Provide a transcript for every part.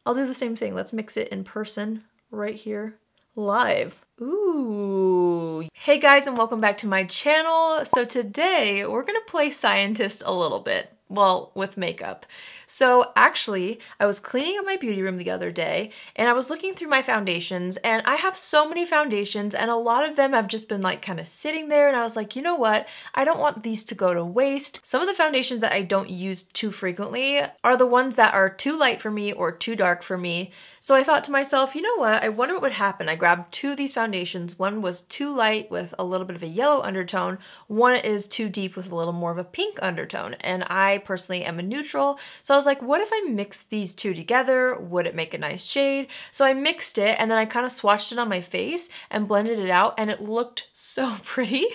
I'll do the same thing. Let's mix it in person right here, live. Ooh. Hey guys, and welcome back to my channel. So today we're gonna play scientist a little bit. Well, with makeup. So actually, I was cleaning up my beauty room the other day and I was looking through my foundations, and I have so many foundations and a lot of them have just been like kind of sitting there, and I was like, you know what? I don't want these to go to waste. Some of the foundations that I don't use too frequently are the ones that are too light for me or too dark for me. So I thought to myself, you know what? I wonder what would happen. I grabbed two of these foundations. One was too light with a little bit of a yellow undertone. One is too deep with a little more of a pink undertone. And I personally am a neutral. So I was like, what if I mix these two together? Would it make a nice shade? So I mixed it and then I kind of swatched it on my face and blended it out, and it looked so pretty.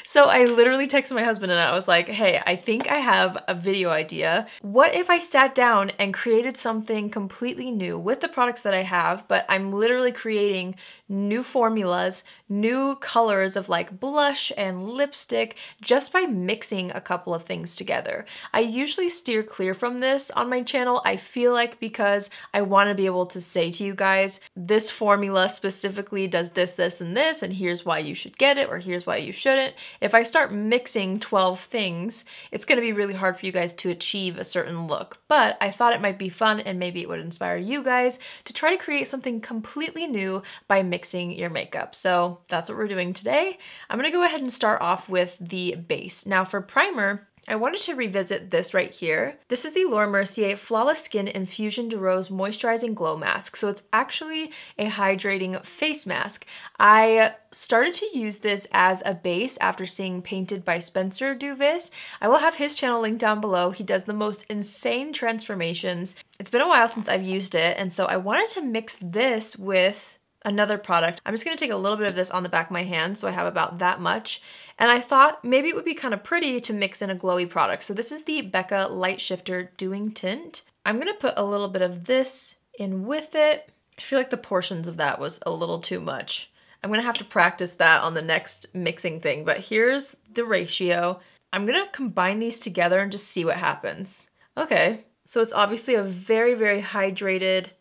So I literally texted my husband and I was like, hey, I think I have a video idea. What if I sat down and created something completely new with the products that I have, but I'm literally creating new formulas, new colors of like blush and lipstick just by mixing a couple of things together. I usually steer clear from this on my channel, I feel like, because I want to be able to say to you guys, this formula specifically does this, this, and this, and here's why you should get it, or here's why you shouldn't. If I start mixing 12 things, it's going to be really hard for you guys to achieve a certain look. But I thought it might be fun and maybe it would inspire you guys to try to create something completely new by mixing your makeup. So that's what we're doing today. I'm gonna go ahead and start off with the base. Now for primer, I wanted to revisit this right here. This is the Laura Mercier Flawless Skin Infusion de Rose Moisturizing Glow Mask. So it's actually a hydrating face mask. I started to use this as a base after seeing Painted by Spencer do this. I will have his channel linked down below. He does the most insane transformations. It's been a while since I've used it, and so I wanted to mix this with another product. I'm just gonna take a little bit of this on the back of my hand, so I have about that much. And I thought maybe it would be kind of pretty to mix in a glowy product. So this is the Becca Light Shifter Dewing Tint. I'm gonna put a little bit of this in with it. I feel like the portions of that was a little too much. I'm gonna have to practice that on the next mixing thing, but here's the ratio. I'm gonna combine these together and just see what happens. Okay, so it's obviously a very, very hydrated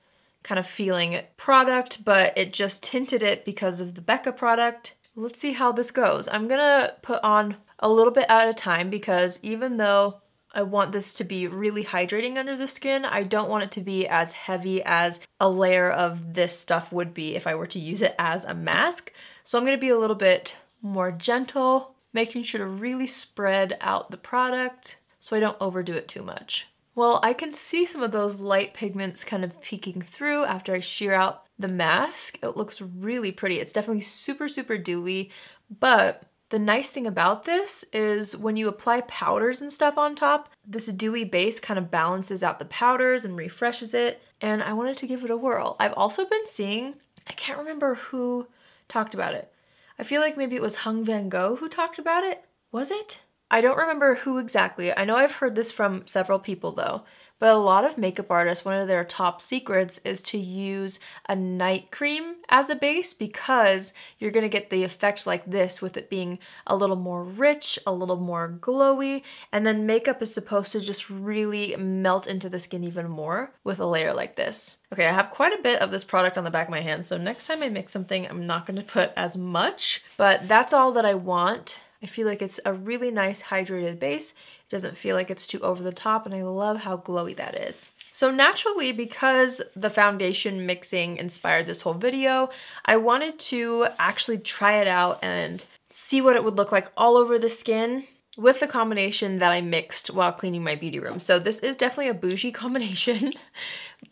kind of feeling product, but it just tinted it because of the Becca product. Let's see how this goes. I'm gonna put on a little bit at a time because even though I want this to be really hydrating under the skin, I don't want it to be as heavy as a layer of this stuff would be if I were to use it as a mask. So I'm gonna be a little bit more gentle, making sure to really spread out the product so I don't overdo it too much. Well, I can see some of those light pigments kind of peeking through after I shear out the mask. It looks really pretty. It's definitely super, super dewy, but the nice thing about this is when you apply powders and stuff on top, this dewy base kind of balances out the powders and refreshes it, and I wanted to give it a whirl. I've also been seeing, I can't remember who talked about it. I feel like maybe it was Hung Van Gogh who talked about it. Was it? I don't remember who exactly. I know I've heard this from several people though, but a lot of makeup artists, one of their top secrets is to use a night cream as a base because you're gonna get the effect like this with it being a little more rich, a little more glowy, and then makeup is supposed to just really melt into the skin even more with a layer like this. Okay, I have quite a bit of this product on the back of my hand, so next time I mix something, I'm not gonna put as much, but that's all that I want. I feel like it's a really nice hydrated base. It doesn't feel like it's too over the top, and I love how glowy that is. So naturally, because the foundation mixing inspired this whole video, I wanted to actually try it out and see what it would look like all over the skin with the combination that I mixed while cleaning my beauty room. So this is definitely a bougie combination,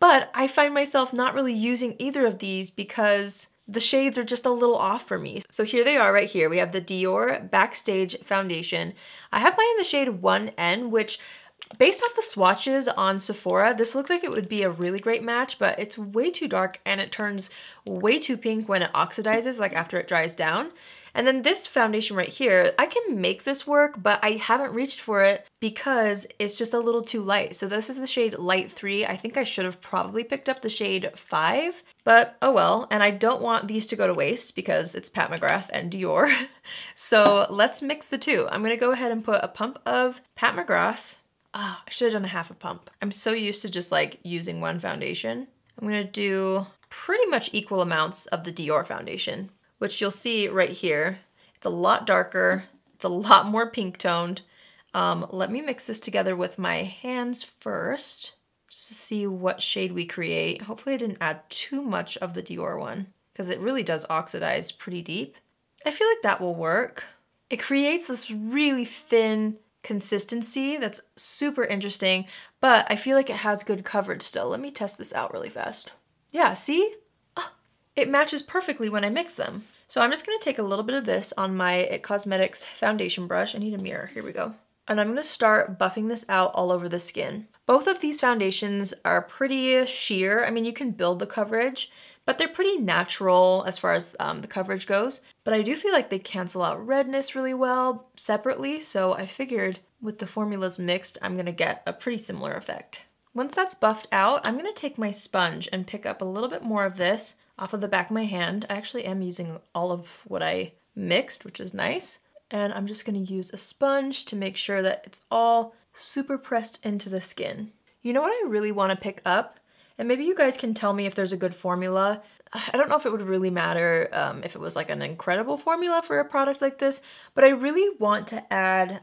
but I find myself not really using either of these because the shades are just a little off for me. So here they are right here. We have the Dior Backstage Foundation. I have mine in the shade 1N, which based off the swatches on Sephora, this looked like it would be a really great match, but it's way too dark and it turns way too pink when it oxidizes, like after it dries down. And then this foundation right here, I can make this work, but I haven't reached for it because it's just a little too light. So this is the shade Light 3. I think I should have probably picked up the shade 5, but oh well. And I don't want these to go to waste because it's Pat McGrath and Dior. So let's mix the two. I'm gonna go ahead and put a pump of Pat McGrath. I should have done a half a pump. I'm so used to just like using one foundation. I'm I'm gonna do pretty much equal amounts of the Dior foundation, which you'll see right here. It's a lot darker, it's a lot more pink toned. Let me mix this together with my hands first, just to see what shade we create. Hopefully I didn't add too much of the Dior one, because it really does oxidize pretty deep. I feel like that will work. It creates this really thin consistency that's super interesting, but I feel like it has good coverage still. Let me test this out really fast. Yeah, see? Oh, it matches perfectly when I mix them. So I'm just gonna take a little bit of this on my IT Cosmetics foundation brush. I need a mirror, here we go. And I'm gonna start buffing this out all over the skin. Both of these foundations are pretty sheer. I mean, you can build the coverage, but they're pretty natural as far as the coverage goes. But I do feel like they cancel out redness really well separately, so I figured with the formulas mixed, I'm gonna get a pretty similar effect. Once that's buffed out, I'm gonna take my sponge and pick up a little bit more of this off of the back of my hand. I actually am using all of what I mixed, which is nice. And I'm just gonna use a sponge to make sure that it's all super pressed into the skin. You know what I really wanna pick up? And maybe you guys can tell me if there's a good formula. I don't know if it would really matter if it was like an incredible formula for a product like this, but I really want to add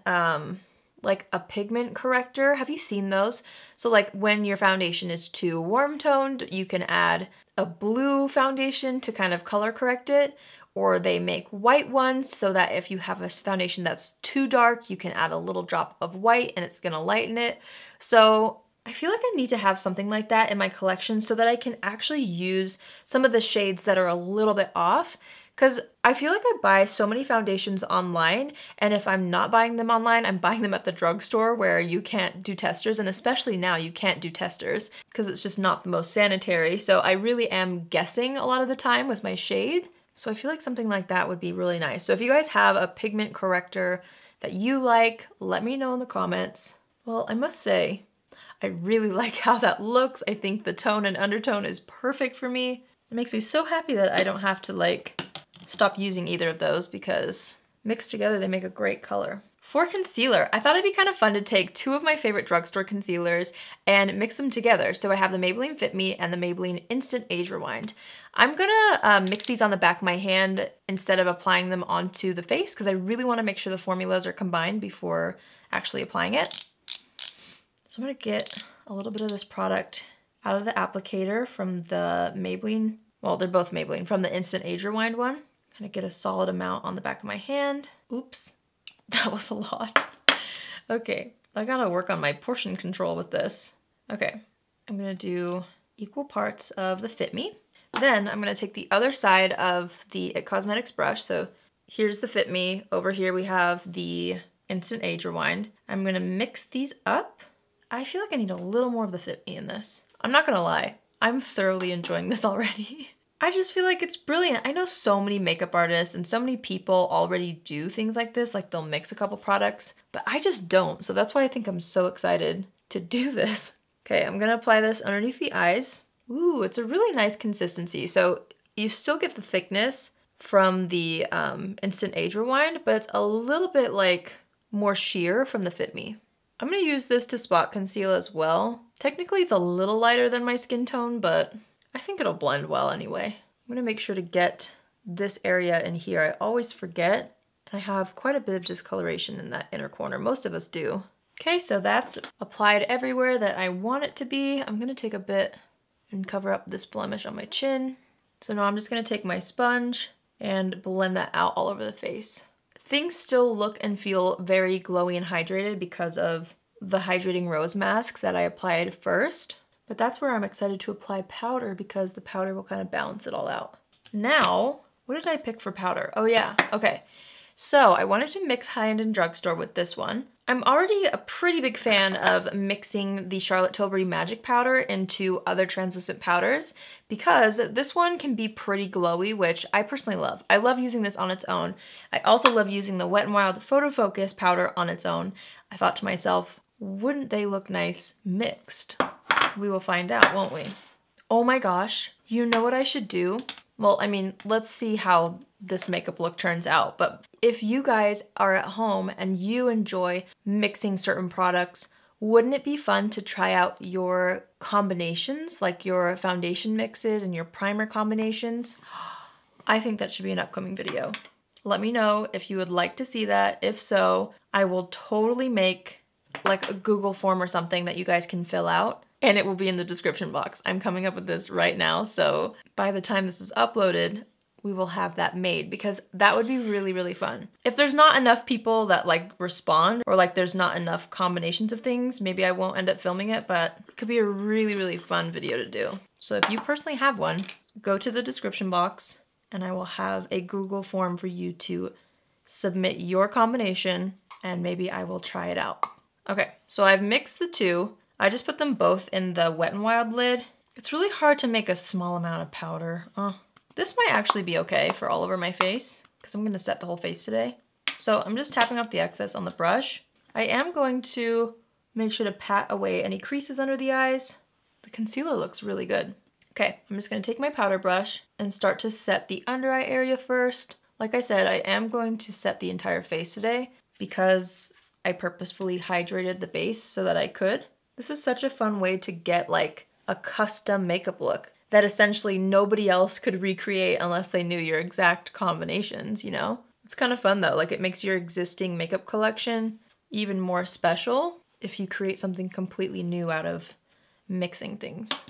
like a pigment corrector. Have you seen those? So like when your foundation is too warm toned, you can add a blue foundation to kind of color correct it, or they make white ones so that if you have a foundation that's too dark, you can add a little drop of white and it's gonna lighten it. So I feel like I need to have something like that in my collection so that I can actually use some of the shades that are a little bit off, because I feel like I buy so many foundations online, and if I'm not buying them online, I'm buying them at the drugstore where you can't do testers, and especially now you can't do testers because it's just not the most sanitary. So I really am guessing a lot of the time with my shade. So I feel like something like that would be really nice. So if you guys have a pigment corrector that you like, let me know in the comments. Well, I must say, I really like how that looks. I think the tone and undertone is perfect for me. It makes me so happy that I don't have to like stop using either of those because mixed together they make a great color. For concealer, I thought it'd be kind of fun to take two of my favorite drugstore concealers and mix them together. So I have the Maybelline Fit Me and the Maybelline Instant Age Rewind. I'm gonna mix these on the back of my hand instead of applying them onto the face because I really want to make sure the formulas are combined before actually applying it. So I'm gonna get a little bit of this product out of the applicator from the Maybelline, well, they're both Maybelline, from the Instant Age Rewind one. Kind of get a solid amount on the back of my hand. Oops, that was a lot. Okay, I gotta work on my portion control with this. Okay, I'm gonna do equal parts of the Fit Me. Then I'm gonna take the other side of the IT Cosmetics brush. So here's the Fit Me. Over here we have the Instant Age Rewind. I'm gonna mix these up. I feel like I need a little more of the Fit Me in this. I'm not gonna lie, I'm thoroughly enjoying this already. I just feel like it's brilliant. I know so many makeup artists and so many people already do things like this, like they'll mix a couple products, but I just don't. So that's why I think I'm so excited to do this. Okay, I'm gonna apply this underneath the eyes. Ooh, it's a really nice consistency. So you still get the thickness from the Instant Age Rewind, but it's a little bit like more sheer from the Fit Me. I'm gonna use this to spot conceal as well. Technically it's a little lighter than my skin tone, but I think it'll blend well anyway. I'm gonna make sure to get this area in here. I always forget, and I have quite a bit of discoloration in that inner corner. Most of us do. Okay, so that's applied everywhere that I want it to be. I'm gonna take a bit and cover up this blemish on my chin. So now I'm just gonna take my sponge and blend that out all over the face. Things still look and feel very glowy and hydrated because of the Hydrating Rose Mask that I applied first, but that's where I'm excited to apply powder because the powder will kind of balance it all out. Now, what did I pick for powder? Oh yeah, okay. So I wanted to mix high-end and drugstore with this one. I'm already a pretty big fan of mixing the Charlotte Tilbury Magic Powder into other translucent powders because this one can be pretty glowy, which I personally love. I love using this on its own. I also love using the Wet n Wild Photo Focus powder on its own. I thought to myself, wouldn't they look nice mixed? We will find out, won't we? Oh my gosh, you know what I should do? Well, I mean, let's see how this makeup look turns out, but if you guys are at home and you enjoy mixing certain products wouldn't it be fun to try out your combinations, like your foundation mixes and your primer combinations? I think that should be an upcoming video. Let me know if you would like to see that. If so, I will totally make like a Google form or something that you guys can fill out, and it will be in the description box. I'm coming up with this right now, so by the time this is uploaded, we will have that made, because that would be really, really fun. If there's not enough people that like respond, or like there's not enough combinations of things, maybe I won't end up filming it, but it could be a really, really fun video to do. So if you personally have one, go to the description box and I will have a Google form for you to submit your combination, and maybe I will try it out. Okay, so I've mixed the two. I just put them both in the Wet n Wild lid. It's really hard to make a small amount of powder. This might actually be okay for all over my face, because I'm gonna set the whole face today. So I'm just tapping off the excess on the brush. I am going to make sure to pat away any creases under the eyes. The concealer looks really good. Okay, I'm just gonna take my powder brush and start to set the under eye area first. Like I said, I am going to set the entire face today because I purposefully hydrated the base so that I could. This is such a fun way to get like a custom makeup look that essentially nobody else could recreate unless they knew your exact combinations, you know? It's kind of fun though, like it makes your existing makeup collection even more special if you create something completely new out of mixing things.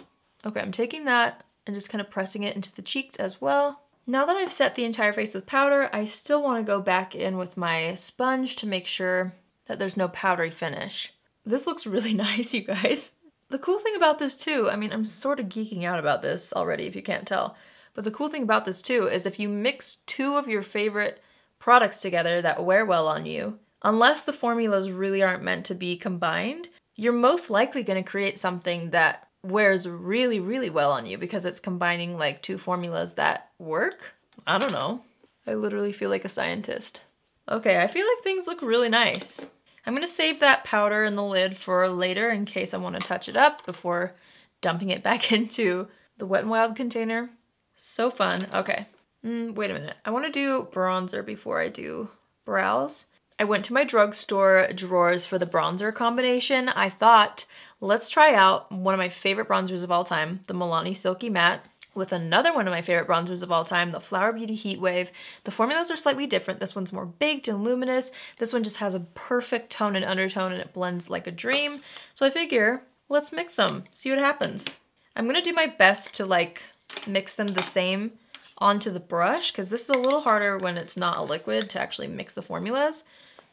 Okay, I'm taking that and just kind of pressing it into the cheeks as well. Now that I've set the entire face with powder, I still want to go back in with my sponge to make sure that there's no powdery finish. This looks really nice, you guys. The cool thing about this too, I mean, I'm sort of geeking out about this already if you can't tell, but the cool thing about this too is if you mix two of your favorite products together that wear well on you, unless the formulas really aren't meant to be combined, you're most likely going to create something that wears really, really well on you because it's combining like two formulas that work. I don't know. I literally feel like a scientist. Okay, I feel like things look really nice. I'm gonna save that powder in the lid for later in case I want to touch it up before dumping it back into the Wet n Wild container. So fun. Okay, wait a minute. I want to do bronzer before I do brows. I went to my drugstore drawers for the bronzer combination. I thought, let's try out one of my favorite bronzers of all time, the Milani Silky Matte, with another one of my favorite bronzers of all time, the Flower Beauty Heat Wave. The formulas are slightly different. This one's more baked and luminous. This one just has a perfect tone and undertone and it blends like a dream. So I figure, let's mix them, see what happens. I'm gonna do my best to like mix them the same onto the brush because this is a little harder when it's not a liquid to actually mix the formulas.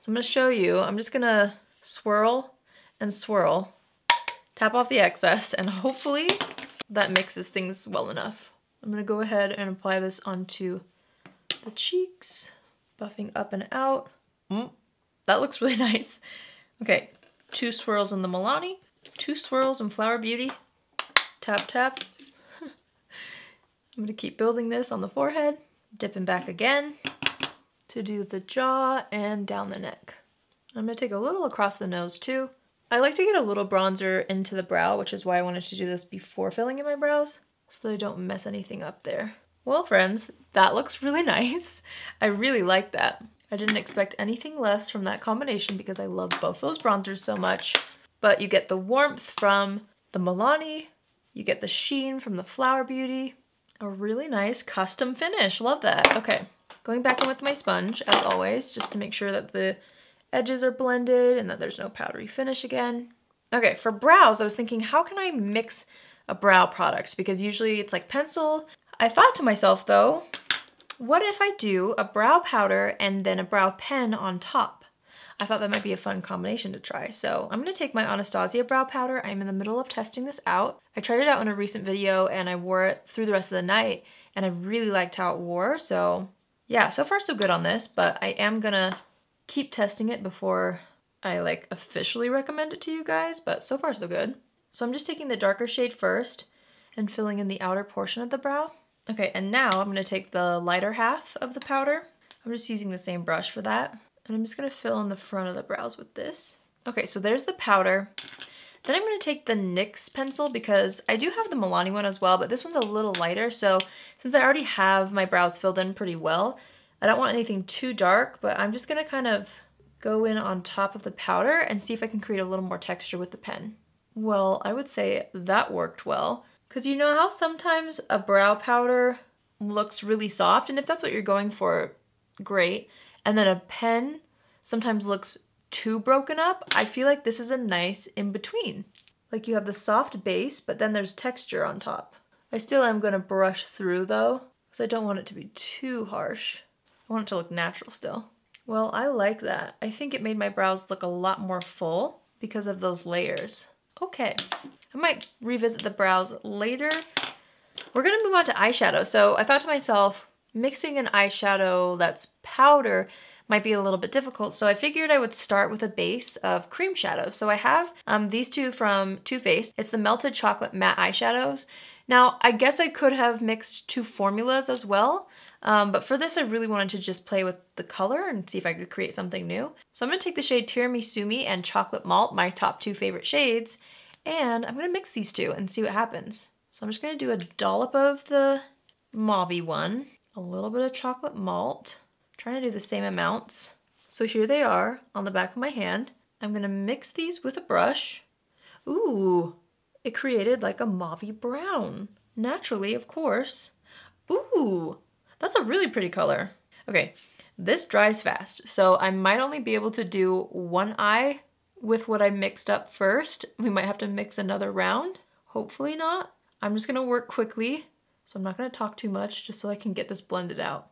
So I'm gonna show you, I'm just gonna swirl and swirl, tap off the excess, and hopefully that mixes things well enough. I'm gonna go ahead and apply this onto the cheeks, buffing up and out. That looks really nice. Okay, 2 swirls in the Milani, 2 swirls in Flower Beauty, tap, tap. I'm gonna keep building this on the forehead, dipping back again to do the jaw and down the neck. I'm gonna take a little across the nose too. I like to get a little bronzer into the brow, which is why I wanted to do this before filling in my brows, so that I don't mess anything up there. Well, friends, that looks really nice. I really like that. I didn't expect anything less from that combination because I love both those bronzers so much. But you get the warmth from the Milani, you get the sheen from the Flower Beauty, a really nice custom finish. Love that. Okay, going back in with my sponge, as always, just to make sure that the edges are blended and that there's no powdery finish again. Okay, for brows, I was thinking, how can I mix a brow product? Because usually it's like pencil. I thought to myself though, what if I do a brow powder and then a brow pen on top? I thought that might be a fun combination to try. So I'm gonna take my Anastasia brow powder. I'm in the middle of testing this out. I tried it out in a recent video and I wore it through the rest of the night and I really liked how it wore. So yeah, so far so good on this, but I am gonna keep testing it before I like officially recommend it to you guys, but so far so good. So I'm just taking the darker shade first and filling in the outer portion of the brow. Okay, and now I'm gonna take the lighter half of the powder. I'm just using the same brush for that. And I'm just gonna fill in the front of the brows with this. Okay, so there's the powder. Then I'm gonna take the NYX pencil because I do have the Milani one as well, but this one's a little lighter. So since I already have my brows filled in pretty well, I don't want anything too dark, but I'm just gonna kind of go in on top of the powder and see if I can create a little more texture with the pen. Well, I would say that worked well, because you know how sometimes a brow powder looks really soft, and if that's what you're going for, great. And then a pen sometimes looks too broken up. I feel like this is a nice in between. Like you have the soft base, but then there's texture on top. I still am gonna brush through though, because I don't want it to be too harsh. I want it to look natural still. Well, I like that. I think it made my brows look a lot more full because of those layers. Okay, I might revisit the brows later. We're gonna move on to eyeshadow. So I thought to myself, mixing an eyeshadow that's powder might be a little bit difficult, so I figured I would start with a base of cream shadow. So I have these two from Too Faced. It's the Melted Chocolate Matte Eyeshadows. Now, I guess I could have mixed two formulas as well, but for this I really wanted to just play with the color and see if I could create something new. So I'm gonna take the shade Tiramisumi and Chocolate Malt, my top two favorite shades, and I'm gonna mix these two and see what happens. So I'm just gonna do a dollop of the mauve-y one, a little bit of Chocolate Malt, trying to do the same amounts. So here they are on the back of my hand. I'm gonna mix these with a brush. Ooh, it created like a mauve-y brown. Naturally, of course. Ooh, that's a really pretty color. Okay, this dries fast, so I might only be able to do one eye with what I mixed up first. We might have to mix another round. Hopefully not. I'm just gonna work quickly, so I'm not gonna talk too much just so I can get this blended out.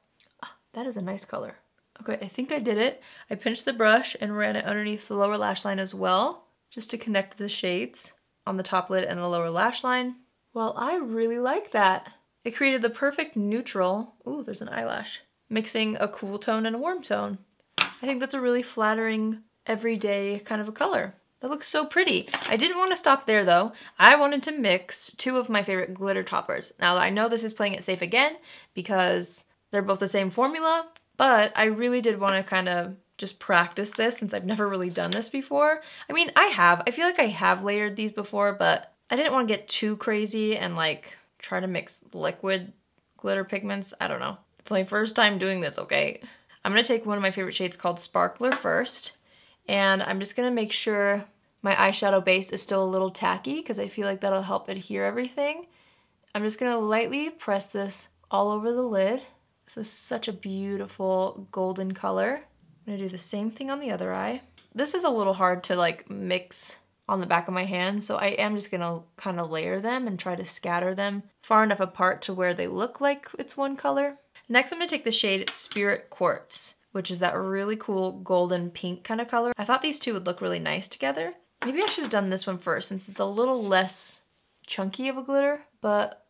That is a nice color. Okay, I think I did it. I pinched the brush and ran it underneath the lower lash line as well, just to connect the shades on the top lid and the lower lash line. Well, I really like that. It created the perfect neutral. Ooh, there's an eyelash. Mixing a cool tone and a warm tone. I think that's a really flattering, everyday kind of a color. That looks so pretty. I didn't want to stop there though. I wanted to mix two of my favorite glitter toppers. Now I know this is playing it safe again because they're both the same formula, but I really did want to kind of just practice this since I've never really done this before. I mean, I feel like I have layered these before, but I didn't want to get too crazy and like try to mix liquid glitter pigments. I don't know. It's my first time doing this, okay? I'm gonna take one of my favorite shades called Sparkler first, and I'm just gonna make sure my eyeshadow base is still a little tacky because I feel like that'll help adhere everything. I'm just gonna lightly press this all over the lid. This is such a beautiful golden color. I'm gonna do the same thing on the other eye. This is a little hard to like mix on the back of my hand, so I am just gonna kind of layer them and try to scatter them far enough apart to where they look like it's one color. Next, I'm gonna take the shade Spirit Quartz, which is that really cool golden pink kind of color. I thought these two would look really nice together. Maybe I should have done this one first since it's a little less chunky of a glitter, but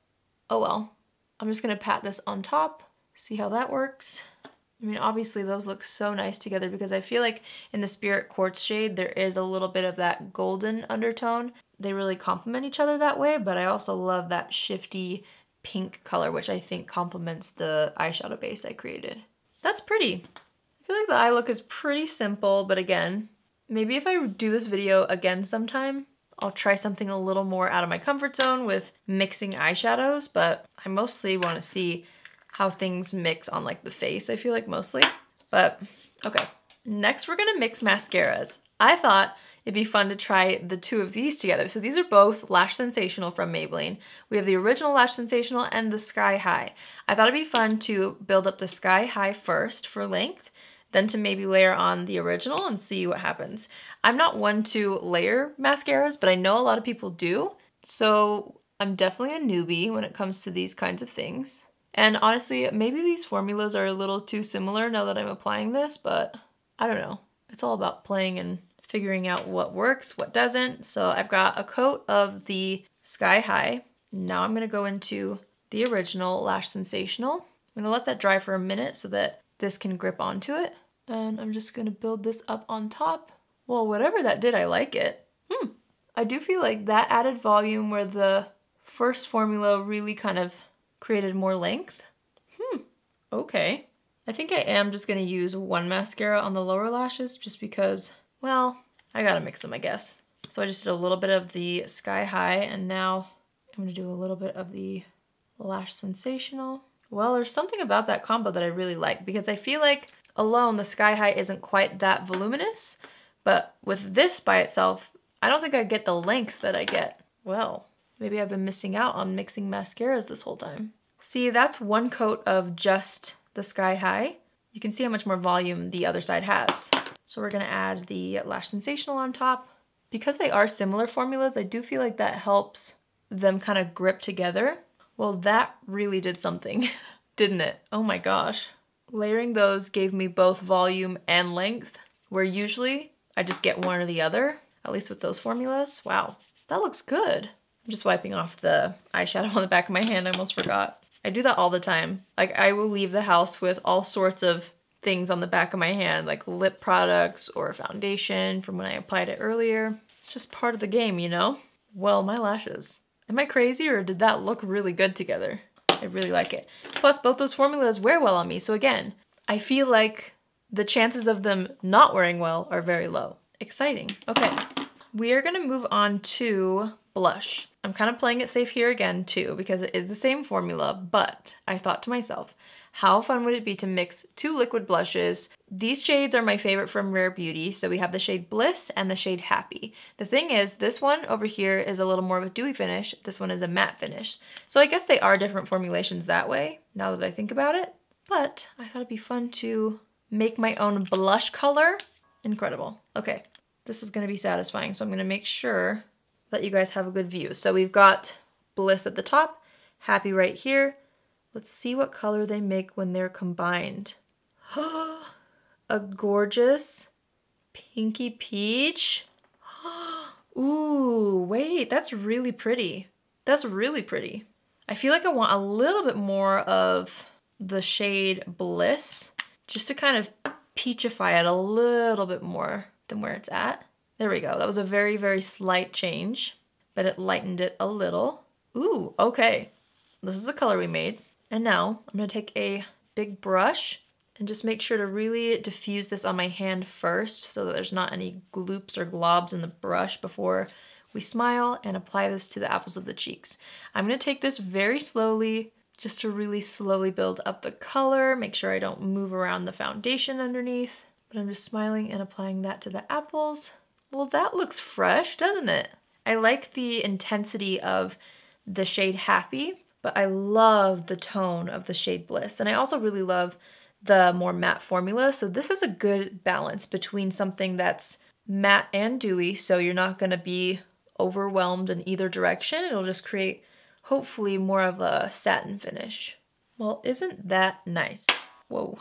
oh well. I'm just gonna pat this on top. See how that works. I mean, obviously those look so nice together because I feel like in the Spirit Quartz shade, there is a little bit of that golden undertone. They really complement each other that way, but I also love that shifty pink color, which I think complements the eyeshadow base I created. That's pretty. I feel like the eye look is pretty simple, but again, maybe if I do this video again sometime, I'll try something a little more out of my comfort zone with mixing eyeshadows, but I mostly want to see how things mix on like the face, I feel like mostly. But okay, next we're gonna mix mascaras. I thought it'd be fun to try the two of these together. So these are both Lash Sensational from Maybelline. We have the original Lash Sensational and the Sky High. I thought it'd be fun to build up the Sky High first for length, then to maybe layer on the original and see what happens. I'm not one to layer mascaras, but I know a lot of people do. So I'm definitely a newbie when it comes to these kinds of things. And honestly, maybe these formulas are a little too similar now that I'm applying this, but I don't know. It's all about playing and figuring out what works, what doesn't. So I've got a coat of the Sky High. Now I'm gonna go into the original Lash Sensational. I'm gonna let that dry for a minute so that this can grip onto it. And I'm just gonna build this up on top. Well, whatever that did, I like it. I do feel like that added volume where the first formula really kind of created more length. Okay. I think I am just gonna use one mascara on the lower lashes just because, well, I gotta mix them, I guess. So I just did a little bit of the Sky High and now I'm gonna do a little bit of the Lash Sensational. Well, there's something about that combo that I really like because I feel like alone, the Sky High isn't quite that voluminous, but with this by itself, I don't think I get the length that I get. Well, maybe I've been missing out on mixing mascaras this whole time. See, that's one coat of just the Sky High. You can see how much more volume the other side has. So we're gonna add the Lash Sensational on top. Because they are similar formulas, I do feel like that helps them kind of grip together. Well, that really did something, didn't it? Oh my gosh. Layering those gave me both volume and length, where usually I just get one or the other, at least with those formulas. Wow, that looks good. I'm just wiping off the eyeshadow on the back of my hand, I almost forgot. I do that all the time. Like, I will leave the house with all sorts of things on the back of my hand, like lip products or foundation from when I applied it earlier. It's just part of the game, you know? Well, my lashes. Am I crazy, or did that look really good together? I really like it. Plus, both those formulas wear well on me, so again, I feel like the chances of them not wearing well are very low. Exciting. Okay, we are gonna move on to blush. I'm kind of playing it safe here again too, because it is the same formula, but I thought to myself, how fun would it be to mix two liquid blushes? These shades are my favorite from Rare Beauty. So we have the shade Bliss and the shade Happy. The thing is, this one over here is a little more of a dewy finish. This one is a matte finish. So I guess they are different formulations that way, now that I think about it. But I thought it'd be fun to make my own blush color. Incredible. Okay, this is gonna be satisfying. So I'm gonna make sure that you guys have a good view. So we've got Bliss at the top, Happy right here. Let's see what color they make when they're combined. A gorgeous pinky peach. Ooh, wait, that's really pretty. That's really pretty. I feel like I want a little bit more of the shade Bliss, just to kind of peachify it a little bit more than where it's at. There we go. That was a very, very slight change, but it lightened it a little. Ooh, okay. This is the color we made. And now I'm gonna take a big brush and just make sure to really diffuse this on my hand first so that there's not any gloops or globs in the brush before we smile, and apply this to the apples of the cheeks. I'm gonna take this very slowly just to really slowly build up the color, make sure I don't move around the foundation underneath, but I'm just smiling and applying that to the apples. Well, that looks fresh, doesn't it? I like the intensity of the shade Happy, but I love the tone of the shade Bliss. And I also really love the more matte formula. So this is a good balance between something that's matte and dewy, so you're not gonna be overwhelmed in either direction. It'll just create, hopefully, more of a satin finish. Well, isn't that nice? Whoa,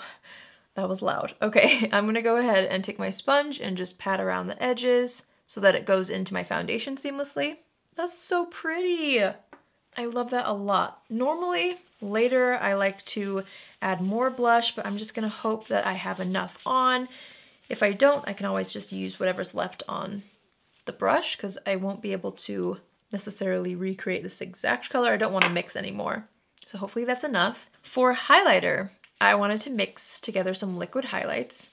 that was loud. Okay, I'm gonna go ahead and take my sponge and just pat around the edges so that it goes into my foundation seamlessly. That's so pretty. I love that a lot. Normally, later I like to add more blush, but I'm just gonna hope that I have enough on. If I don't, I can always just use whatever's left on the brush, because I won't be able to necessarily recreate this exact color. I don't want to mix anymore. So hopefully that's enough. For highlighter, I wanted to mix together some liquid highlights.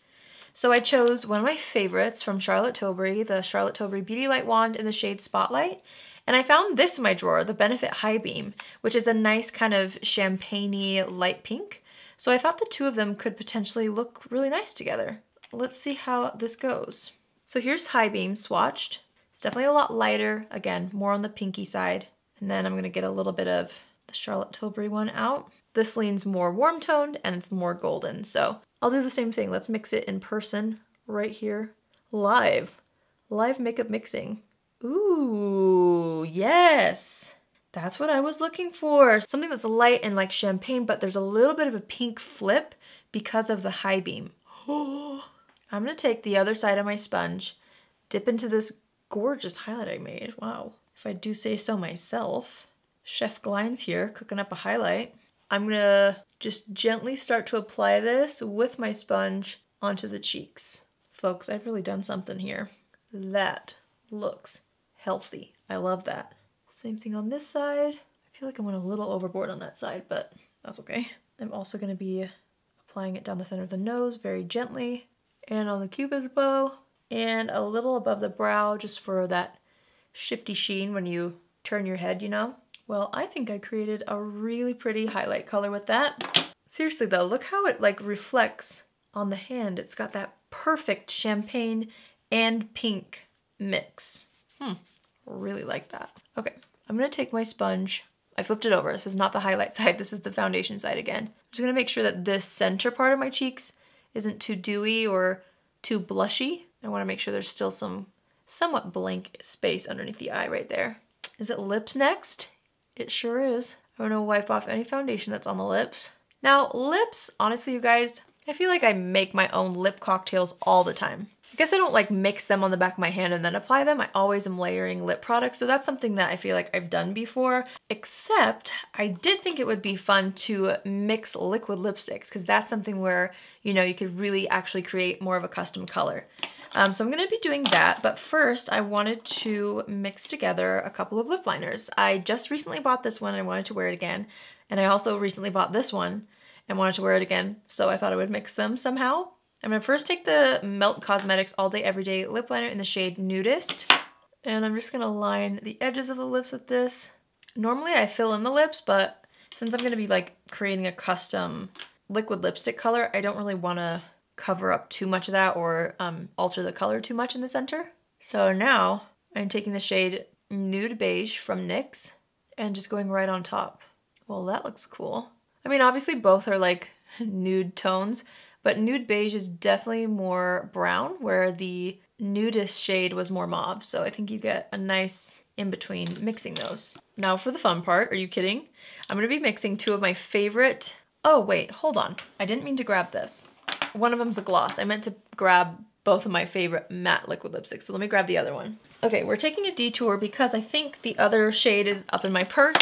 So I chose one of my favorites from Charlotte Tilbury, the Charlotte Tilbury Beauty Light Wand in the shade Spotlight. And I found this in my drawer, the Benefit High Beam, which is a nice kind of champagne-y light pink. So I thought the two of them could potentially look really nice together. Let's see how this goes. So here's High Beam swatched. It's definitely a lot lighter, again, more on the pinky side. And then I'm gonna get a little bit of the Charlotte Tilbury one out. This leans more warm toned and it's more golden. So I'll do the same thing. Let's mix it in person right here. Live makeup mixing. Ooh, yes. That's what I was looking for. Something that's light and like champagne, but there's a little bit of a pink flip because of the High Beam. I'm gonna take the other side of my sponge, dip into this gorgeous highlight I made. Wow, if I do say so myself. Chef Glines here, cooking up a highlight. I'm gonna just gently start to apply this with my sponge onto the cheeks. Folks, I've really done something here. That looks healthy. I love that. Same thing on this side. I feel like I went a little overboard on that side, but that's okay. I'm also gonna be applying it down the center of the nose very gently, and on the cupid's bow, and a little above the brow just for that shifty sheen when you turn your head, you know? Well, I think I created a really pretty highlight color with that. Seriously though, look how it like reflects on the hand, it's got that perfect champagne and pink mix. Really like that. Okay, I'm gonna take my sponge. I flipped it over. This is not the highlight side, this is the foundation side again. I'm just gonna make sure that this center part of my cheeks isn't too dewy or too blushy. I wanna make sure there's still some somewhat blank space underneath the eye right there. Is it lips next? It sure is. I'm gonna wipe off any foundation that's on the lips. Now, lips, honestly, you guys, I feel like I make my own lip cocktails all the time. I guess I don't like mix them on the back of my hand and then apply them. I always am layering lip products, so that's something that I feel like I've done before, except I did think it would be fun to mix liquid lipsticks, because that's something where, you know, you could really actually create more of a custom color. So I'm gonna be doing that, but first I wanted to mix together a couple of lip liners. I just recently bought this one and I wanted to wear it again, and I also recently bought this one and wanted to wear it again, so I thought I would mix them somehow. I'm gonna first take the Melt Cosmetics All Day Everyday Lip Liner in the shade Nudist, and I'm just gonna line the edges of the lips with this. Normally I fill in the lips, but since I'm gonna be like creating a custom liquid lipstick color, I don't really wanna cover up too much of that or alter the color too much in the center. So now I'm taking the shade Nude Beige from NYX and just going right on top. Well, that looks cool. I mean, obviously both are like nude tones, but Nude Beige is definitely more brown, where the Nudist shade was more mauve. So I think you get a nice in-between mixing those. Now for the fun part, are you kidding? I'm gonna be mixing two of my favorite, oh wait, hold on. I didn't mean to grab this. One of them's a gloss. I meant to grab both of my favorite matte liquid lipsticks, so let me grab the other one. Okay, we're taking a detour because I think the other shade is up in my purse.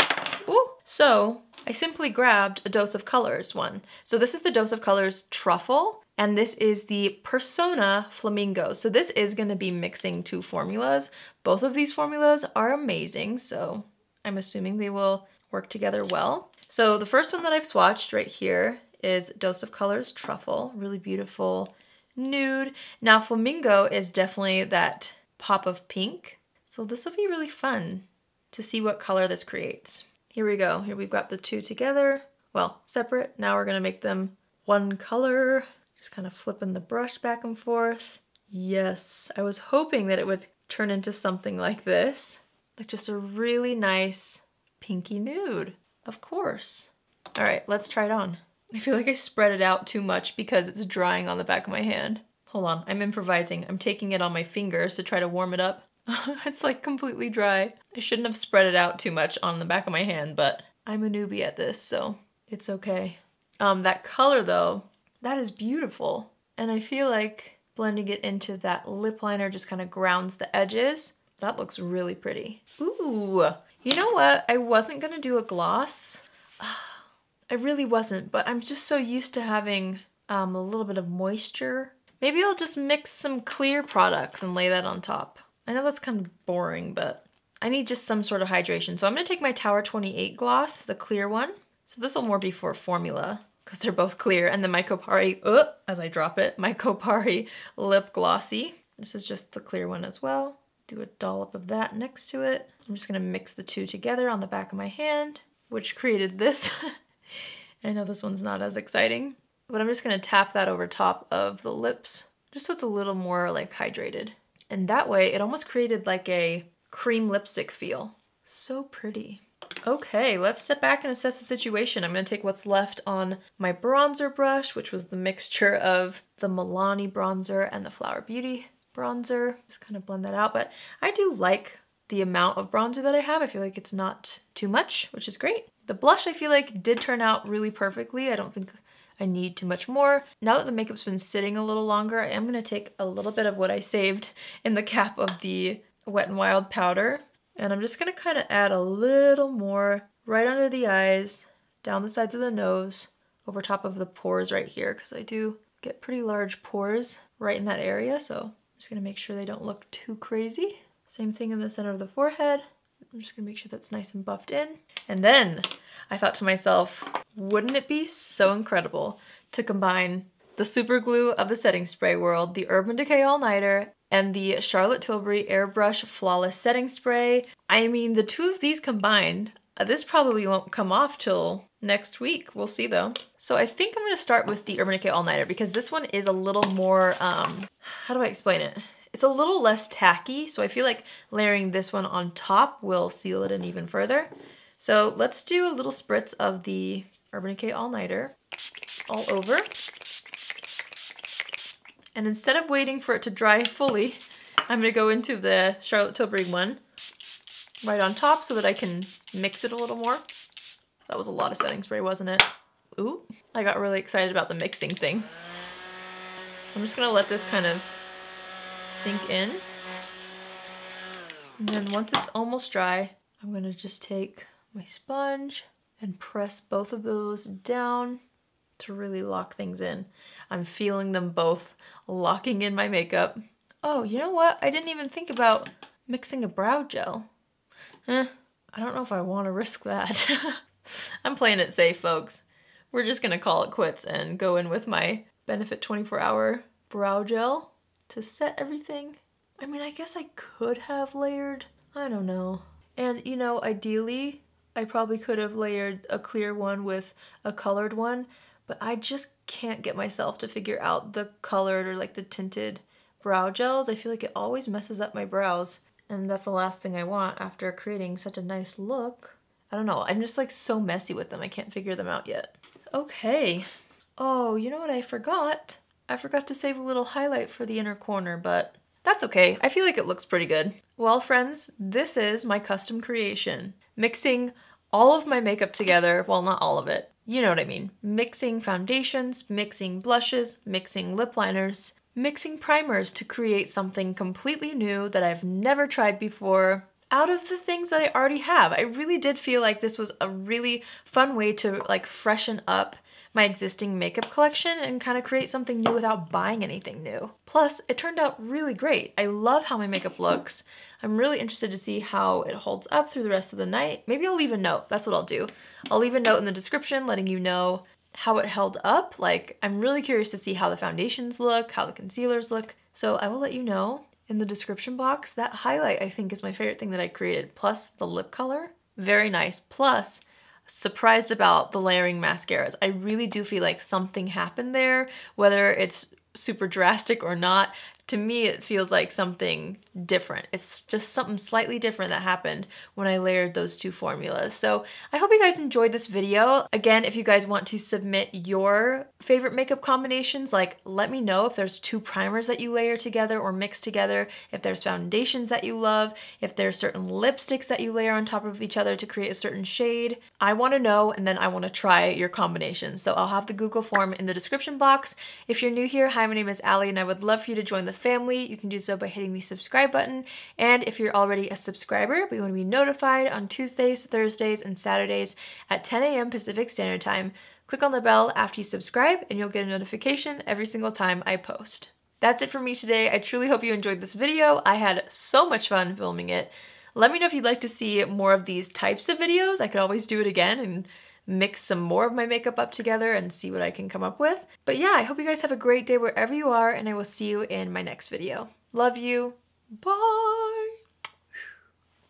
Ooh, so I simply grabbed a Dose of Colors one. So this is the Dose of Colors Truffle, and this is the Persona Flamingo. So this is gonna be mixing two formulas. Both of these formulas are amazing, so I'm assuming they will work together well. So the first one that I've swatched right here is Dose of Colors Truffle, really beautiful nude. Now Flamingo is definitely that pop of pink. So this will be really fun to see what color this creates. Here we go. Here we've got the two together. Well, separate. Now we're gonna make them one color. Just kind of flipping the brush back and forth. Yes, I was hoping that it would turn into something like this. Like just a really nice pinky nude, of course. All right, let's try it on. I feel like I spread it out too much because it's drying on the back of my hand. Hold on, I'm improvising. I'm taking it on my fingers to try to warm it up. It's like completely dry. I shouldn't have spread it out too much on the back of my hand, but I'm a newbie at this, so it's okay. That color though, that is beautiful. And I feel like blending it into that lip liner just kind of grounds the edges. That looks really pretty. Ooh, you know what? I wasn't gonna do a gloss. I really wasn't, but I'm just so used to having a little bit of moisture. Maybe I'll just mix some clear products and lay that on top. I know that's kind of boring, but I need just some sort of hydration. So I'm gonna take my Tower 28 gloss, the clear one. So this will more be for formula because they're both clear. And then my Kopari, as I drop it, my Kopari Lip Glossy. This is just the clear one as well. Do a dollop of that next to it. I'm just gonna mix the two together on the back of my hand, which created this. I know this one's not as exciting, but I'm just gonna tap that over top of the lips, just so it's a little more like hydrated. And that way it almost created like a cream lipstick feel. So pretty. Okay, let's step back and assess the situation. I'm gonna take what's left on my bronzer brush, which was the mixture of the Milani bronzer and the Flower Beauty bronzer. Just kind of blend that out, but I do like the amount of bronzer that I have. I feel like it's not too much, which is great. The blush I feel like did turn out really perfectly. I don't think I need too much more. Now that the makeup's been sitting a little longer, I am gonna take a little bit of what I saved in the cap of the Wet n Wild powder. And I'm just gonna kind of add a little more right under the eyes, down the sides of the nose, over top of the pores right here, because I do get pretty large pores right in that area. So I'm just gonna make sure they don't look too crazy. Same thing in the center of the forehead. I'm just gonna make sure that's nice and buffed in. And then I thought to myself, wouldn't it be so incredible to combine the super glue of the setting spray world, the Urban Decay All Nighter, and the Charlotte Tilbury Airbrush Flawless Setting Spray. I mean, the two of these combined, this probably won't come off till next week. We'll see though. So I think I'm gonna start with the Urban Decay All Nighter because this one is a little more, how do I explain it? It's a little less tacky, so I feel like layering this one on top will seal it in even further. So let's do a little spritz of the Urban Decay All Nighter all over. And instead of waiting for it to dry fully, I'm gonna go into the Charlotte Tilbury one right on top so that I can mix it a little more. That was a lot of setting spray, wasn't it? Ooh, I got really excited about the mixing thing. So I'm just gonna let this kind of sink in. And then once it's almost dry, I'm gonna just take my sponge and press both of those down to really lock things in. I'm feeling them both locking in my makeup. Oh, you know what? I didn't even think about mixing a brow gel. I don't know if I want to risk that. I'm playing it safe, folks. We're just gonna call it quits and go in with my Benefit 24-hour brow gel to set everything. I mean, I guess I could have layered. I don't know. And you know, ideally, I probably could have layered a clear one with a colored one, but I just can't get myself to figure out the colored or like the tinted brow gels. I feel like it always messes up my brows, and that's the last thing I want after creating such a nice look. I don't know, I'm just like so messy with them. I can't figure them out yet. Okay. Oh, you know what I forgot? I forgot to save a little highlight for the inner corner, but that's okay. I feel like it looks pretty good. Well, friends, this is my custom creation. Mixing all of my makeup together, well, not all of it. You know what I mean. Mixing foundations, mixing blushes, mixing lip liners, mixing primers to create something completely new that I've never tried before out of the things that I already have. I really did feel like this was a really fun way to like freshen up my existing makeup collection and kind of create something new without buying anything new. Plus, it turned out really great. I love how my makeup looks. I'm really interested to see how it holds up through the rest of the night. Maybe I'll leave a note. That's what I'll do. I'll leave a note in the description letting you know how it held up. Like, I'm really curious to see how the foundations look, how the concealers look. So I will let you know in the description box. That highlight, I think, is my favorite thing that I created. Plus the lip color, very nice. Plus, surprised about the layering mascaras. I really do feel like something happened there, whether it's super drastic or not. To me, it feels like something different. It's just something slightly different that happened when I layered those two formulas. So I hope you guys enjoyed this video. Again, if you guys want to submit your favorite makeup combinations, like let me know if there's two primers that you layer together or mix together, if there's foundations that you love, if there's certain lipsticks that you layer on top of each other to create a certain shade. I want to know, and then I want to try your combinations. So I'll have the Google form in the description box. If you're new here, hi, my name is Allie, and I would love for you to join the family. You can do so by hitting the subscribe button. And if you're already a subscriber but you want to be notified on Tuesdays, Thursdays, and Saturdays at 10 a.m. Pacific Standard Time, click on the bell after you subscribe and you'll get a notification every single time I post. That's it for me today. I truly hope you enjoyed this video. I had so much fun filming it. Let me know if you'd like to see more of these types of videos. I could always do it again and mix some more of my makeup up together and see what I can come up with. But yeah, I hope you guys have a great day wherever you are, and I will see you in my next video. Love you. Bye!